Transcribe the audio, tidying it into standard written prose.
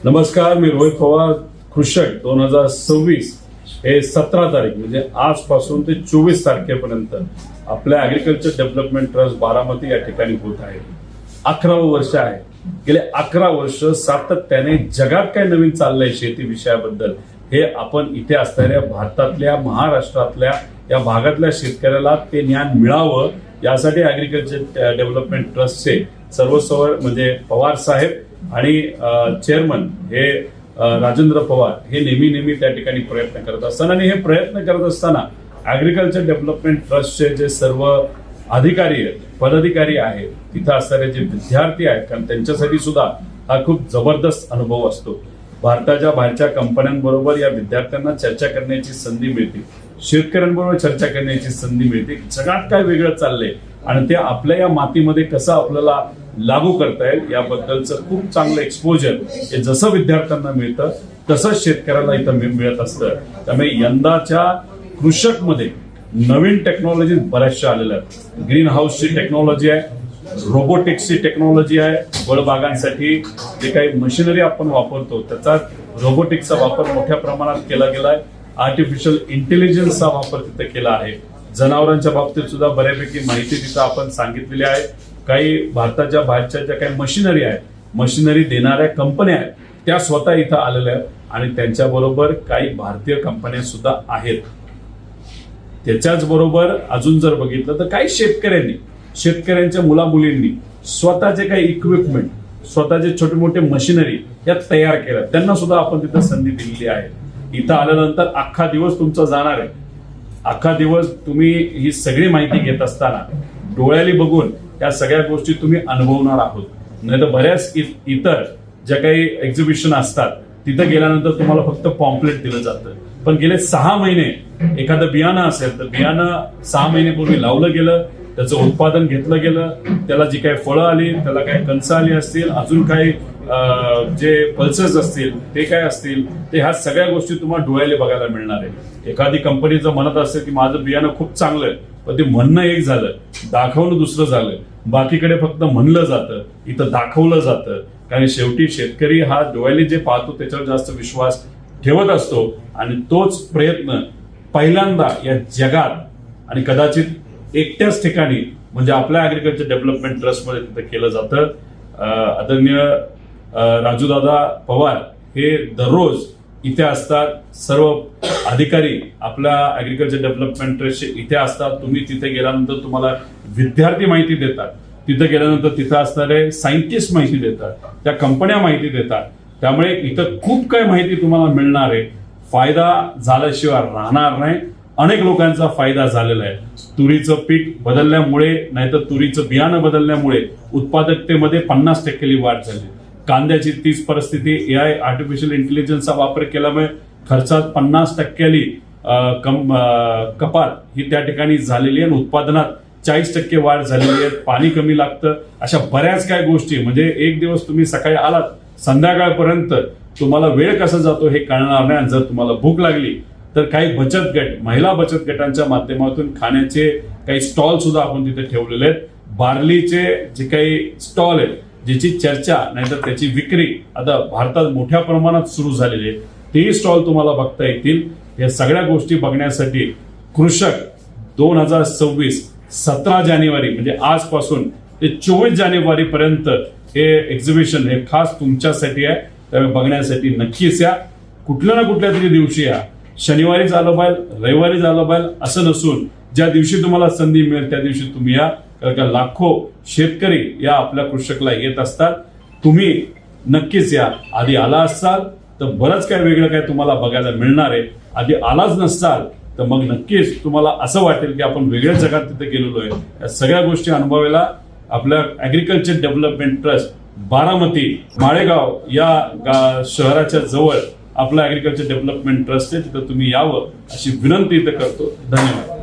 नमस्कार, मी रोहित पवार. कृषक 2026 हे 17 तारीख म्हणजे आजपासून ते 24 तारखेपर्यंत आपल्या ऍग्रिकल्चर डेव्हलपमेंट ट्रस्ट बारामती या ठिकाणी होत आहे. 11वं वर्ष आहे. गेले 11 वर्ष सातत्याने जगात काय नवीन चाललंय शेती विषयाबद्दल हे आपण इथे असणाऱ्या भारतातल्या, महाराष्ट्रातल्या या भागातल्या शेतकऱ्याला ते ज्ञान मिळावं यासाठी ऍग्रिकल्चर डेव्हलपमेंट ट्रस्टचे सर्वस्वर म्हणजे पवार साहेब आणि चेअरमन हे राजेंद्र पवार हे नेहमी त्या ठिकाणी प्रयत्न करत असताना आणि हे प्रयत्न करत असताना ऍग्रिकल्चर डेव्हलपमेंट ट्रस्टचे जे सर्व अधिकारी आहेत, पदाधिकारी आहेत, तिथं असणारे जे विद्यार्थी आहेत, कारण त्यांच्यासाठी सुद्धा हा खूप जबरदस्त अनुभव असतो. भारताच्या बाहेरच्या कंपन्यांबरोबर या विद्यार्थ्यांना चर्चा करण्याची संधी मिळते, शेतकऱ्यांबरोबर चर्चा करण्याची संधी मिळते. जगात काय वेगळं चाललंय आणि ते आपल्या या मातीमध्ये कसं आपल्याला लागू करता येईल याबद्दलचं खूप चांगलं एक्सपोजर हे जसं विद्यार्थ्यांना मिळतं तसंच शेतकऱ्याला इथं मिळत असतं. त्यामुळे यंदाच्या कृषकमध्ये नवीन टेक्नॉलॉजी बऱ्याचशा आलेल्या आहेत. ग्रीन हाऊसची टेक्नॉलॉजी आहे, रोबोटिक्सची टेक्नॉलॉजी आहे. फळबागांसाठी जे काही मशिनरी आपण वापरतो त्याचा रोबोटिक्सचा वापर मोठ्या प्रमाणात केला गेला आहे. आर्टिफिशियल इंटेलिजन्सचा वापर तिथे केला आहे. जनावरांच्या बाबतीत सुद्धा बऱ्यापैकी माहिती तिथं आपण सांगितलेली आहे. काही भारताच्या बाहेरच्या ज्या काही मशिनरी आहेत, मशिनरी देणाऱ्या कंपन्या आहेत, त्या स्वतः इथं आलेल्या आहेत आणि त्यांच्याबरोबर काही भारतीय कंपन्या सुद्धा आहेत. त्याच्याच बरोबर अजून जर बघितलं तर काही शेतकऱ्यांच्या मुलामुलींनी स्वतःचे काही इक्विपमेंट, स्वतःचे छोटे मोठे मशिनरी या तयार केल्या, त्यांना सुद्धा आपण तिथं संधी दिलेली आहे. इथं आल्यानंतर अख्खा दिवस तुमचा जाणार आहे. अख्खा दिवस तुम्ही ही सगळी माहिती घेत असताना डोळ्याली बघून या सगळ्या गोष्टी तुम्ही अनुभवणार आहोत. नाही तर बऱ्याच इतर ज्या काही एक्झिबिशन असतात तिथं गेल्यानंतर तुम्हाला फक्त पॉम्पलेट दिलं जातं, पण गेले 6 महिने एखादं बियाणं असेल तर बियाणं 6 महिन्यापूर्वी लावलं गेलं, त्याचं उत्पादन घेतलं गेलं, त्याला जी काही फळं आली, त्याला काही कणसं आली असतील, अजून काही जे पल्सेस असतील ते काय असतील, ते ह्या सगळ्या गोष्टी तुम्हाला डोळ्याले बघायला मिळणार आहे. एखादी कंपनी जर म्हणत असेल की माझं बियाणं खूप चांगलं आहे, पण ते म्हणणं एक झालं, दाखवणं दुसरं झालं. बाकीकडे फक्त म्हणलं जातं, इथं दाखवलं जातं. कारण शेवटी शेतकरी हा डोळ्याले जे पाहतो त्याच्यावर जास्त विश्वास ठेवत असतो आणि तोच प्रयत्न पहिल्यांदा या जगात आणि कदाचित एकट्याच ठिकाणी म्हणजे आपल्या ऍग्रिकल्चर डेव्हलपमेंट ट्रस्टमध्ये तिथं केलं जातं. आदरणीय राजूदादा पवार हे दररोज इथे असतात. सर्व अधिकारी आपल्या ऍग्रिकल्चर डेव्हलपमेंट ट्रस्टचे इथे असतात. तुम्ही तिथे गेल्यानंतर तुम्हाला विद्यार्थी माहिती देतात, तिथे गेल्यानंतर तिथे असणारे सायंटिस्ट माहिती देतात, त्या कंपन्या माहिती देतात. त्यामुळे इथं खूप काही माहिती तुम्हाला मिळणार आहे. फायदा झाल्याशिवाय राहणार नाही. अनेक लोकांचा फायदा झालेला आहे. तुरीचं पीक बदलल्यामुळे, नाहीतर तुरीचं बियाणं बदलल्यामुळे उत्पादकतेमध्ये 50% वाढ झाली. कांद्याची तीच परिस्थिती, AI आर्टिफिशियल इंटेलिजन्सचा वापर केल्यामुळे खर्चात 50% कपात ही त्या ठिकाणी झालेली आहे आणि उत्पादनात 40% वाढ झालेली आहे. पाणी कमी लागतं. अशा बऱ्याच काय गोष्टी म्हणजे एक दिवस तुम्ही सकाळी आलात, संध्याकाळपर्यंत तुम्हाला वेळ कसा जातो हे कळणार नाही. जर तुम्हाला भूक लागली तर काही बचत गट, महिला बचत गटांच्या माध्यमातून खाण्याचे काही स्टॉल सुद्धा आपण तिथे ठेवलेले आहेत. बार्लीचे जे काही स्टॉल आहेत, ज्याची चर्चा नाहीतर त्याची विक्री आता भारतात मोठ्या प्रमाणात सुरू झालेली आहे, तेही स्टॉल तुम्हाला बघता येतील. या सगळ्या गोष्टी बघण्यासाठी कृषक 2026 17 जानेवारी म्हणजे आजपासून ते 24 जानेवारी पर्यंत हे एक्झिबिशन हे खास तुमच्यासाठी आहे. त्यामुळे बघण्यासाठी नक्कीच या. कुठल्या ना कुठल्या तरी दिवशी या. शनिवारी झालं पाहिजे, रविवारी झालं पाहिजे असं नसून ज्या दिवशी तुम्हाला संधी मिळेल त्या दिवशी तुम्ही या. कारण का लाखो शेतकरी या आपल्या कृषकला येत असतात. तुम्ही नक्कीच या. आधी आला असाल तर बरंच काय वेगळं काय तुम्हाला बघायला मिळणार आहे. आधी आलाच नसाल तर मग नक्कीच तुम्हाला असं वाटेल की आपण वेगळ्या जगात तिथे गेलेलो आहे. या सगळ्या गोष्टी अनुभवायला आपल्या agriculture development trust Baramati Malegaon या शहराच्या जवळ आपला ऍग्रिकल्चर डेव्हलपमेंट ट्रस्ट आहे. तिथं तुम्ही यावं अशी विनंती इथं करतो. धन्यवाद.